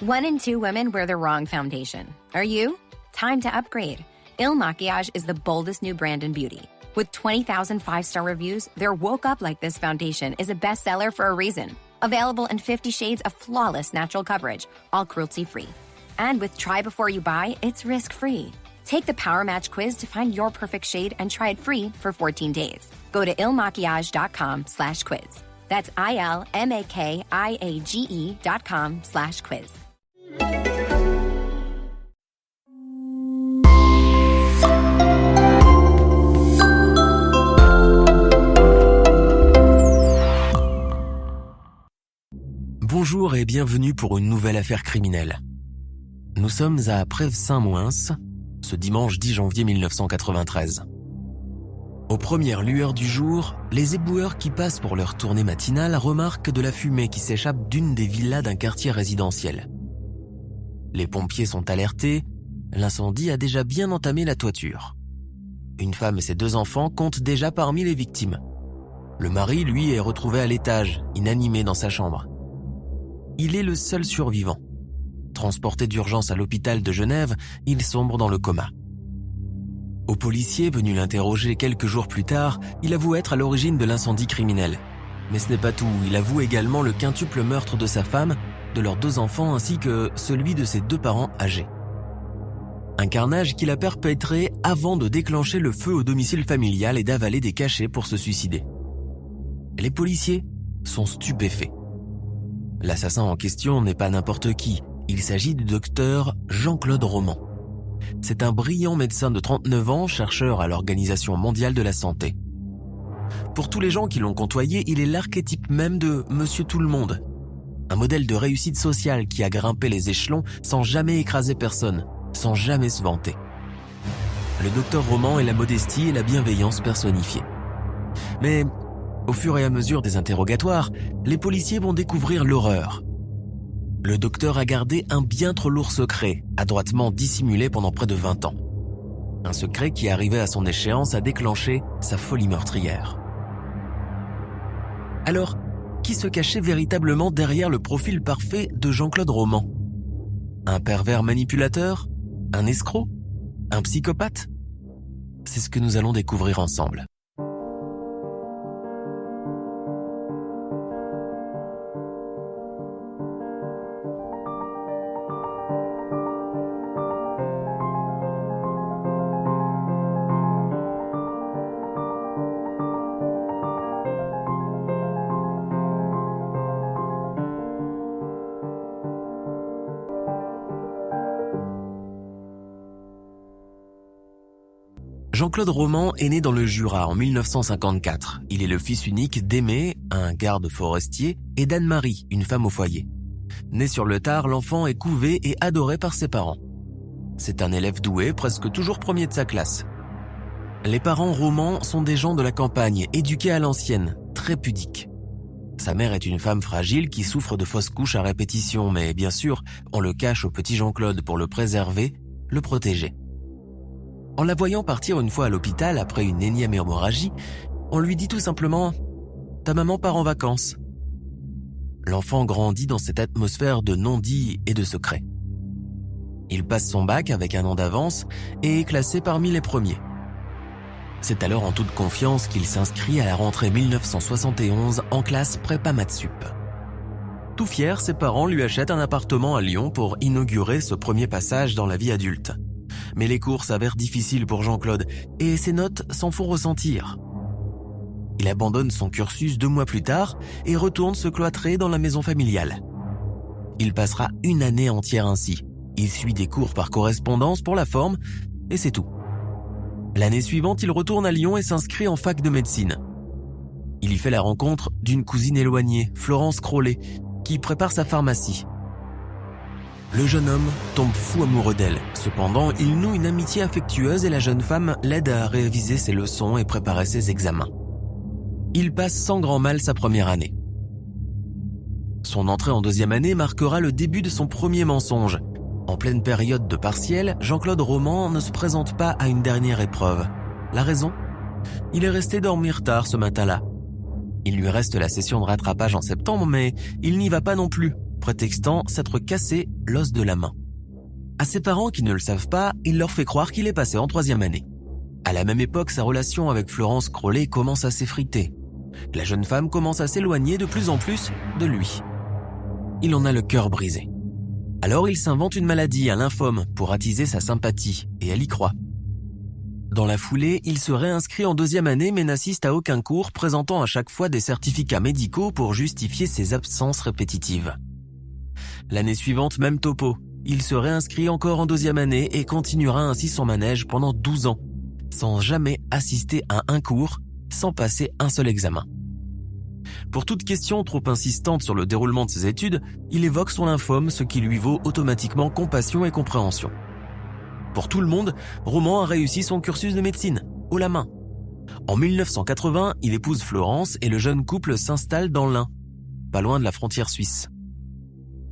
1 in 2 women wear the wrong foundation. Are you? Time to upgrade. Il Makiage is the boldest new brand in beauty. With 20,000 5-star reviews, their Woke Up Like This foundation is a bestseller for a reason. Available in 50 shades of flawless natural coverage, all cruelty-free. And with Try Before You Buy, it's risk-free. Take the Power Match quiz to find your perfect shade and try it free for 14 days. Go to ilmakiage.com/quiz. That's ILMAKIAGE.com/quiz. Bonjour et bienvenue pour une nouvelle affaire criminelle. Nous sommes à Prèves-Saint-Mouins, ce dimanche 10 janvier 1993. Aux premières lueurs du jour, les éboueurs qui passent pour leur tournée matinale remarquent de la fumée qui s'échappe d'une des villas d'un quartier résidentiel. Les pompiers sont alertés, l'incendie a déjà bien entamé la toiture. Une femme et ses 2 enfants comptent déjà parmi les victimes. Le mari, lui, est retrouvé à l'étage, inanimé dans sa chambre. Il est le seul survivant. Transporté d'urgence à l'hôpital de Genève, il sombre dans le coma. Au policier venu l'interroger quelques jours plus tard, il avoue être à l'origine de l'incendie criminel. Mais ce n'est pas tout, il avoue également le quintuple meurtre de sa femme, de leurs 2 enfants ainsi que celui de ses 2 parents âgés. Un carnage qu'il a perpétré avant de déclencher le feu au domicile familial et d'avaler des cachets pour se suicider. Les policiers sont stupéfaits. L'assassin en question n'est pas n'importe qui, il s'agit du docteur Jean-Claude Roman. C'est un brillant médecin de 39 ans, chercheur à l'Organisation mondiale de la santé. Pour tous les gens qui l'ont côtoyé, il est l'archétype même de Monsieur Tout-le-Monde. Un modèle de réussite sociale qui a grimpé les échelons sans jamais écraser personne, sans jamais se vanter. Le docteur Roman est la modestie et la bienveillance personnifiée. Mais au fur et à mesure des interrogatoires, les policiers vont découvrir l'horreur. Le docteur a gardé un bien trop lourd secret, adroitement dissimulé pendant près de 20 ans. Un secret qui, arrivé à son échéance, a déclenché sa folie meurtrière. Alors, qui se cachait véritablement derrière le profil parfait de Jean-Claude Roman? Un pervers manipulateur? Un escroc? Un psychopathe? C'est ce que nous allons découvrir ensemble. Jean-Claude Roman est né dans le Jura en 1954. Il est le fils unique d'Aimé, un garde forestier, et d'Anne-Marie, une femme au foyer. Né sur le tard, l'enfant est couvé et adoré par ses parents. C'est un élève doué, presque toujours premier de sa classe. Les parents Roman sont des gens de la campagne, éduqués à l'ancienne, très pudiques. Sa mère est une femme fragile qui souffre de fausses couches à répétition, mais bien sûr, on le cache au petit Jean-Claude pour le préserver, le protéger. En la voyant partir une fois à l'hôpital après une énième hémorragie, on lui dit tout simplement « Ta maman part en vacances ». L'enfant grandit dans cette atmosphère de non-dit et de secret. Il passe son bac avec un an d'avance et est classé parmi les premiers. C'est alors en toute confiance qu'il s'inscrit à la rentrée 1971 en classe prépa maths sup. Tout fier, ses parents lui achètent un appartement à Lyon pour inaugurer ce premier passage dans la vie adulte. Mais les cours s'avèrent difficiles pour Jean-Claude et ses notes s'en font ressentir. Il abandonne son cursus 2 mois plus tard et retourne se cloîtrer dans la maison familiale. Il passera une année entière ainsi. Il suit des cours par correspondance pour la forme et c'est tout. L'année suivante, il retourne à Lyon et s'inscrit en fac de médecine. Il y fait la rencontre d'une cousine éloignée, Florence Crollet, qui prépare sa pharmacie. Le jeune homme tombe fou amoureux d'elle. Cependant, il noue une amitié affectueuse et la jeune femme l'aide à réviser ses leçons et préparer ses examens. Il passe sans grand mal sa première année. Son entrée en 2e année marquera le début de son premier mensonge. En pleine période de partiel, Jean-Claude Roman ne se présente pas à une dernière épreuve. La raison ? Il est resté dormir tard ce matin-là. Il lui reste la session de rattrapage en septembre, mais il n'y va pas non plus, prétextant s'être cassé l'os de la main. À ses parents qui ne le savent pas, il leur fait croire qu'il est passé en 3e année. À la même époque, sa relation avec Florence Crowley commence à s'effriter. La jeune femme commence à s'éloigner de plus en plus de lui. Il en a le cœur brisé. Alors il s'invente une maladie, un lymphome, pour attiser sa sympathie, et elle y croit. Dans la foulée, il se réinscrit en 2e année mais n'assiste à aucun cours, présentant à chaque fois des certificats médicaux pour justifier ses absences répétitives. L'année suivante, même topo. Il se réinscrit encore en 2e année et continuera ainsi son manège pendant 12 ans, sans jamais assister à un cours, sans passer un seul examen. Pour toute question trop insistante sur le déroulement de ses études, il évoque son lymphome, ce qui lui vaut automatiquement compassion et compréhension. Pour tout le monde, Roman a réussi son cursus de médecine, haut la main. En 1980, il épouse Florence et le jeune couple s'installe dans l'Ain, pas loin de la frontière suisse.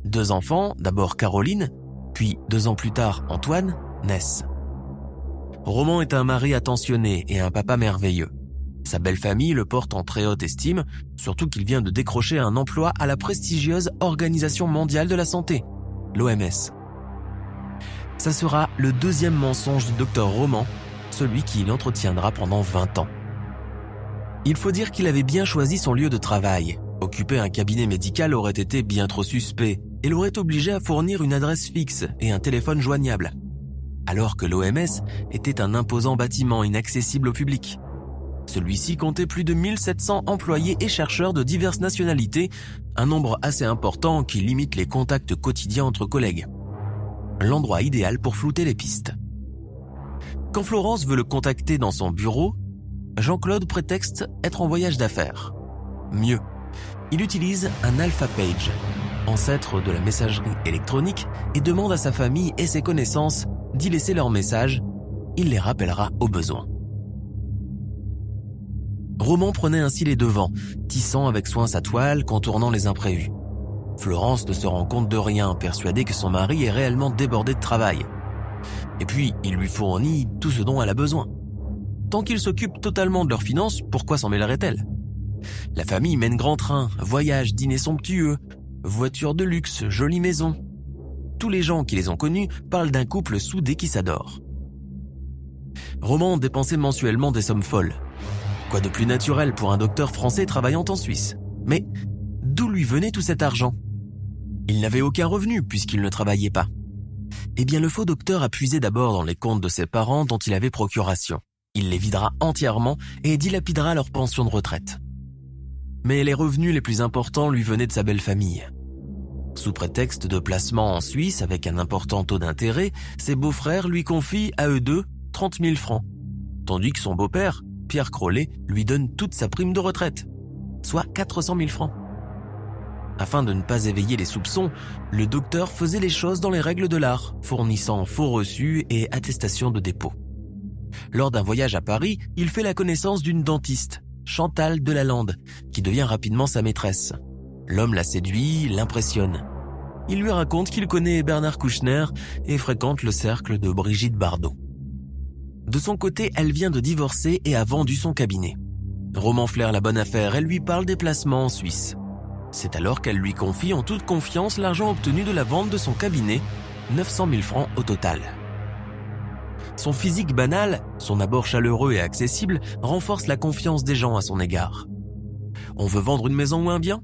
2 enfants, d'abord Caroline, puis 2 ans plus tard Antoine, naissent. Roman est un mari attentionné et un papa merveilleux. Sa belle famille le porte en très haute estime, surtout qu'il vient de décrocher un emploi à la prestigieuse Organisation mondiale de la santé, l'OMS. Ça sera le 2e mensonge du docteur Roman, celui qui l'entretiendra pendant 20 ans. Il faut dire qu'il avait bien choisi son lieu de travail. Occuper un cabinet médical aurait été bien trop suspect et l'aurait obligé à fournir une adresse fixe et un téléphone joignable. Alors que l'OMS était un imposant bâtiment inaccessible au public. Celui-ci comptait plus de 1700 employés et chercheurs de diverses nationalités, un nombre assez important qui limite les contacts quotidiens entre collègues. L'endroit idéal pour flouter les pistes. Quand Florence veut le contacter dans son bureau, Jean-Claude prétexte être en voyage d'affaires. Mieux, il utilise un Alpha Page, ancêtre de la messagerie électronique, et demande à sa famille et ses connaissances d'y laisser leurs messages. Il les rappellera au besoin. Roman prenait ainsi les devants, tissant avec soin sa toile, contournant les imprévus. Florence ne se rend compte de rien, persuadée que son mari est réellement débordé de travail. Et puis, il lui fournit tout ce dont elle a besoin. Tant qu'il s'occupe totalement de leurs finances, pourquoi s'en mêlerait-elle ? La famille mène grand train, voyages, dîners somptueux, voitures de luxe, jolies maisons. Tous les gens qui les ont connus parlent d'un couple soudé qui s'adore. Roman dépensait mensuellement des sommes folles. Quoi de plus naturel pour un docteur français travaillant en Suisse ? Mais d'où lui venait tout cet argent ? Il n'avait aucun revenu puisqu'il ne travaillait pas. Eh bien, le faux docteur a puisé d'abord dans les comptes de ses parents dont il avait procuration. Il les videra entièrement et dilapidera leur pension de retraite. Mais les revenus les plus importants lui venaient de sa belle famille. Sous prétexte de placement en Suisse avec un important taux d'intérêt, ses beaux-frères lui confient à eux deux 30 000 francs, tandis que son beau-père, Pierre Crowley, lui donne toute sa prime de retraite, soit 400 000 francs. Afin de ne pas éveiller les soupçons, le docteur faisait les choses dans les règles de l'art, fournissant faux reçus et attestations de dépôt. Lors d'un voyage à Paris, il fait la connaissance d'une dentiste, Chantal Delalande, qui devient rapidement sa maîtresse. L'homme la séduit, l'impressionne. Il lui raconte qu'il connaît Bernard Kouchner et fréquente le cercle de Brigitte Bardot. De son côté, elle vient de divorcer et a vendu son cabinet. Roman flaire la bonne affaire, elle lui parle des placements en Suisse. C'est alors qu'elle lui confie en toute confiance l'argent obtenu de la vente de son cabinet, 900 000 francs au total. Son physique banal, son abord chaleureux et accessible renforce la confiance des gens à son égard. On veut vendre une maison ou un bien ?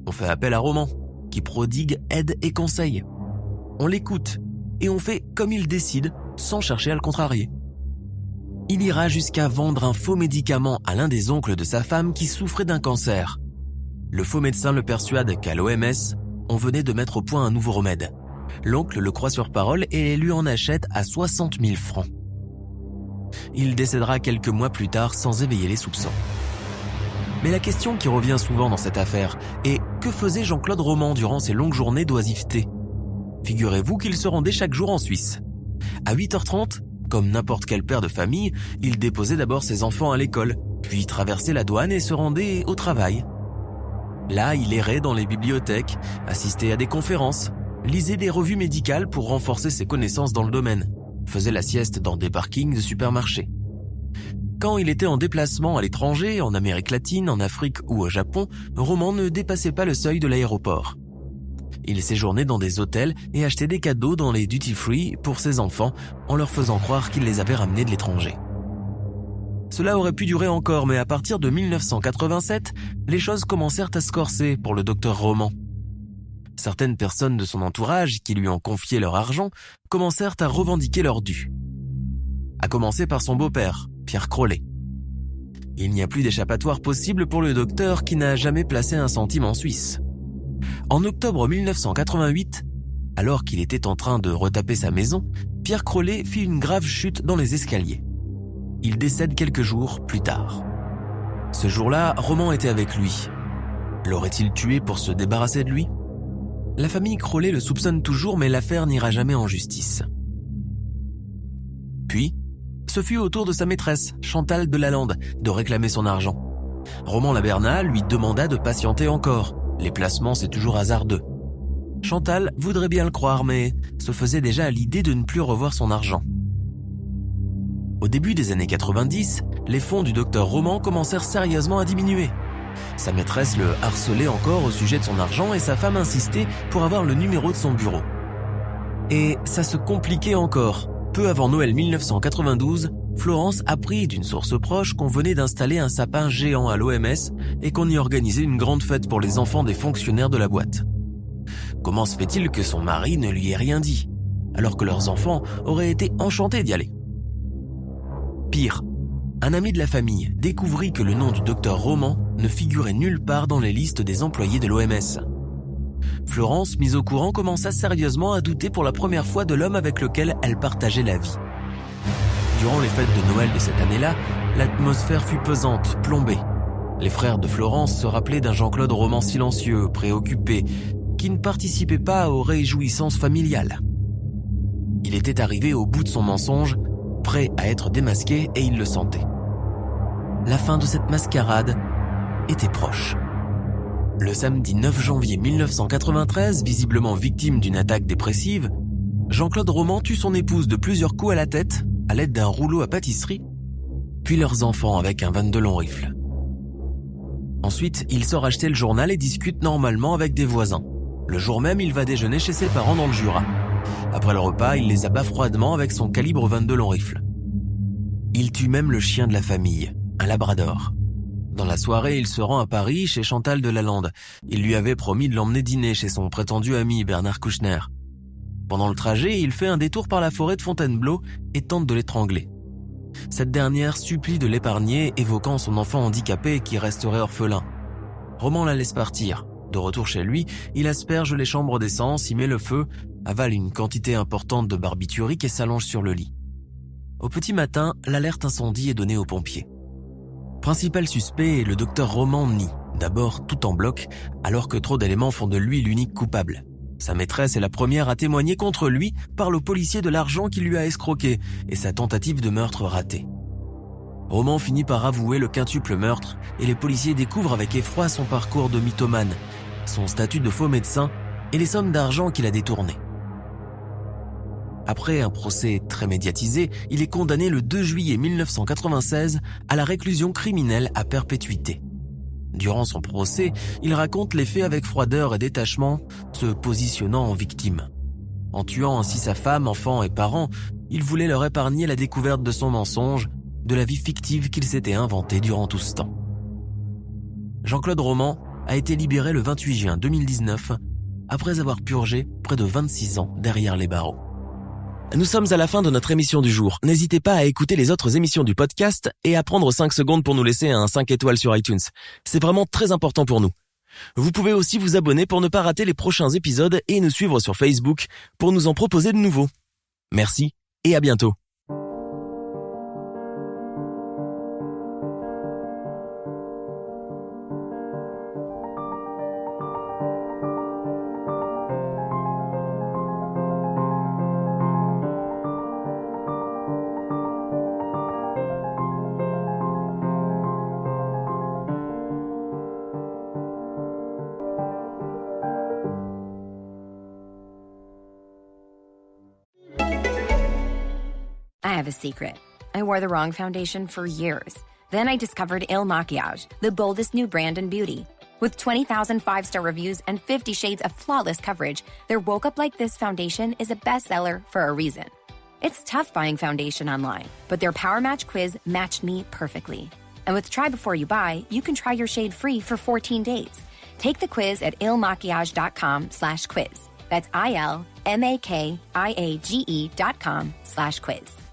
On fait appel à Roman, qui prodigue aide et conseils. On l'écoute et on fait comme il décide, sans chercher à le contrarier. Il ira jusqu'à vendre un faux médicament à l'un des oncles de sa femme qui souffrait d'un cancer. Le faux médecin le persuade qu'à l'OMS, on venait de mettre au point un nouveau remède. L'oncle le croit sur parole et lui en achète à 60 000 francs. Il décédera quelques mois plus tard sans éveiller les soupçons. Mais la question qui revient souvent dans cette affaire est que faisait Jean-Claude Roman durant ses longues journées d'oisiveté ? Figurez-vous qu'il se rendait chaque jour en Suisse. À 8h30, comme n'importe quel père de famille, il déposait d'abord ses enfants à l'école, puis traversait la douane et se rendait au travail. Là, il errait dans les bibliothèques, assistait à des conférences, lisait des revues médicales pour renforcer ses connaissances dans le domaine, faisait la sieste dans des parkings de supermarchés. Quand il était en déplacement à l'étranger, en Amérique latine, en Afrique ou au Japon, Roman ne dépassait pas le seuil de l'aéroport. Il séjournait dans des hôtels et achetait des cadeaux dans les duty-free pour ses enfants en leur faisant croire qu'il les avait ramenés de l'étranger. Cela aurait pu durer encore, mais à partir de 1987, les choses commencèrent à se corser pour le docteur Roman. Certaines personnes de son entourage qui lui ont confié leur argent commencèrent à revendiquer leur dû. À commencer par son beau-père, Pierre Crollet. Il n'y a plus d'échappatoire possible pour le docteur qui n'a jamais placé un centime en Suisse. En octobre 1988, alors qu'il était en train de retaper sa maison, Pierre Crollet fit une grave chute dans les escaliers. Il décède quelques jours plus tard. Ce jour-là, Roman était avec lui. L'aurait-il tué pour se débarrasser de lui ? La famille Crollet le soupçonne toujours, mais l'affaire n'ira jamais en justice. Puis, ce fut au tour de sa maîtresse, Chantal Delalande, de réclamer son argent. Roman Laberna lui demanda de patienter encore. Les placements, c'est toujours hasardeux. Chantal voudrait bien le croire, mais se faisait déjà à l'idée de ne plus revoir son argent. Au début des années 90, les fonds du docteur Roman commencèrent sérieusement à diminuer. Sa maîtresse le harcelait encore au sujet de son argent et sa femme insistait pour avoir le numéro de son bureau. Et ça se compliquait encore. Peu avant Noël 1992, Florence apprit d'une source proche qu'on venait d'installer un sapin géant à l'OMS et qu'on y organisait une grande fête pour les enfants des fonctionnaires de la boîte. Comment se fait-il que son mari ne lui ait rien dit, alors que leurs enfants auraient été enchantés d'y aller ? Pire, un ami de la famille découvrit que le nom du docteur Roman ne figurait nulle part dans les listes des employés de l'OMS. Florence, mise au courant, commença sérieusement à douter pour la première fois de l'homme avec lequel elle partageait la vie. Durant les fêtes de Noël de cette année-là, l'atmosphère fut pesante, plombée. Les frères de Florence se rappelaient d'un Jean-Claude Roman silencieux, préoccupé, qui ne participait pas aux réjouissances familiales. Il était arrivé au bout de son mensonge, prêt à être démasqué, et il le sentait. La fin de cette mascarade était proche. Le samedi 9 janvier 1993, visiblement victime d'une attaque dépressive, Jean-Claude Roman tue son épouse de plusieurs coups à la tête à l'aide d'un rouleau à pâtisserie, puis leurs enfants avec un 22 long rifle. Ensuite, il sort acheter le journal et discute normalement avec des voisins. Le jour même, il va déjeuner chez ses parents dans le Jura. Après le repas, il les abat froidement avec son calibre 22 long rifle. Il tue même le chien de la famille, un labrador. Dans la soirée, il se rend à Paris chez Chantal Delalande. Il lui avait promis de l'emmener dîner chez son prétendu ami Bernard Kouchner. Pendant le trajet, il fait un détour par la forêt de Fontainebleau et tente de l'étrangler. Cette dernière supplie de l'épargner, évoquant son enfant handicapé qui resterait orphelin. Roman la laisse partir. De retour chez lui, il asperge les chambres d'essence, y met le feu, avale une quantité importante de barbiturique et s'allonge sur le lit. Au petit matin, l'alerte incendie est donnée aux pompiers. Principal suspect, le docteur Roman nie, d'abord tout en bloc, alors que trop d'éléments font de lui l'unique coupable. Sa maîtresse est la première à témoigner contre lui, parle au policier de l'argent qu'il lui a escroqué et sa tentative de meurtre ratée. Roman finit par avouer le quintuple meurtre et les policiers découvrent avec effroi son parcours de mythomane, son statut de faux médecin et les sommes d'argent qu'il a détournées. Après un procès très médiatisé, il est condamné le 2 juillet 1996 à la réclusion criminelle à perpétuité. Durant son procès, il raconte les faits avec froideur et détachement, se positionnant en victime. En tuant ainsi sa femme, enfants et parents, il voulait leur épargner la découverte de son mensonge, de la vie fictive qu'il s'était inventée durant tout ce temps. Jean-Claude Roman a été libéré le 28 juin 2019, après avoir purgé près de 26 ans derrière les barreaux. Nous sommes à la fin de notre émission du jour. N'hésitez pas à écouter les autres émissions du podcast et à prendre 5 secondes pour nous laisser un 5 étoiles sur iTunes. C'est vraiment très important pour nous. Vous pouvez aussi vous abonner pour ne pas rater les prochains épisodes et nous suivre sur Facebook pour nous en proposer de nouveaux. Merci et à bientôt. I have a secret. I wore the wrong foundation for years. Then I discovered Il Makiage, the boldest new brand in beauty. With 20,000 five-star reviews and 50 shades of flawless coverage, their Woke Up Like This foundation is a bestseller for a reason. It's tough buying foundation online, but their Power Match quiz matched me perfectly. And with Try Before You Buy, you can try your shade free for 14 days. Take the quiz at ilmakiage.com/quiz. That's ILMAKIAGE.com/quiz.